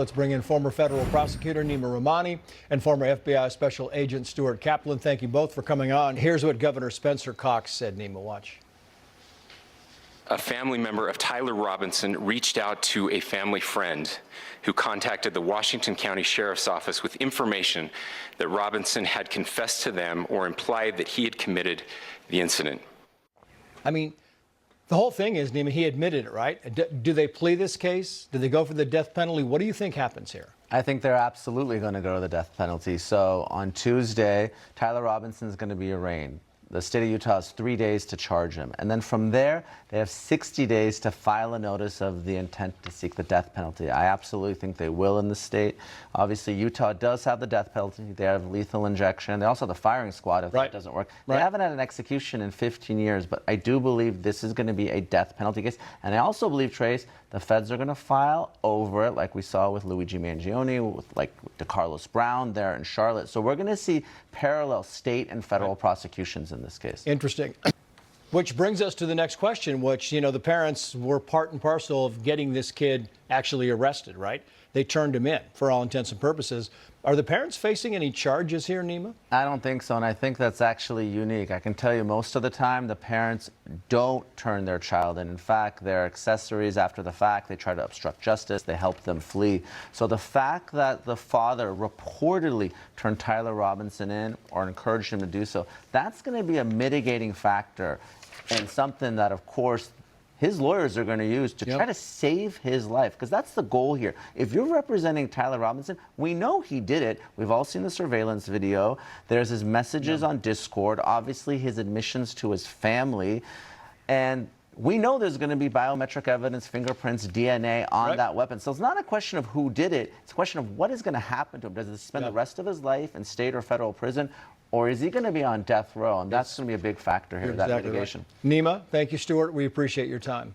Let's bring in former federal prosecutor Neama Rahmani and former FBI Special Agent Stuart Kaplan. Thank you both for coming on. Here's what Governor Spencer Cox said. Neama, watch. A family member of Tyler Robinson reached out to a family friend who contacted the Washington County Sheriff's Office with information that Robinson had confessed to them or implied that he had committed the incident. I mean, the whole thing is, Neama, he admitted it, right? Do they plea this case? Do they go for the death penalty? What do you think happens here? I think they're absolutely going to go to the death penalty. So on Tuesday, Tyler Robinson is going to be arraigned. The state of Utah has 3 days to charge him. And then from there, they have 60 days to file a notice of the intent to seek the death penalty. I absolutely think they will in the state. Obviously, Utah does have the death penalty. They have lethal injection. They also have the firing squad if that doesn't work. They haven't had an execution in 15 years, but I do believe this is going to be a death penalty case. And I also believe, Trace, the feds are going to file over it like we saw with Luigi Mangione, with like DeCarlos Brown there in Charlotte. So we're going to see parallel state and federal prosecutions in this case. Interesting. Which brings us to the next question, which, you know, the parents were part and parcel of getting this kid actually arrested, right? They turned him in for all intents and purposes. Are the parents facing any charges here, Neama? I don't think so, and I think that's actually unique. I can tell you most of the time the parents don't turn their child in. In fact, they're accessories after the fact. They try to obstruct justice. They help them flee. So the fact that the father reportedly turned Tyler Robinson in or encouraged him to do so, that's going to be a mitigating factor and something that, of course, his lawyers are going to use to try to save his life, because that's the goal here. If you're representing Tyler Robinson, we know he did it. We've all seen the surveillance video. There's his messages on Discord, obviously his admissions to his family, and we know there's going to be biometric evidence, fingerprints, DNA on that weapon. So it's not a question of who did it. It's a question of what is going to happen to him. Does he spend the rest of his life in state or federal prison, or is he going to be on death row? And that's going to be a big factor here, that mitigation. Neama, thank you, Stuart. We appreciate your time.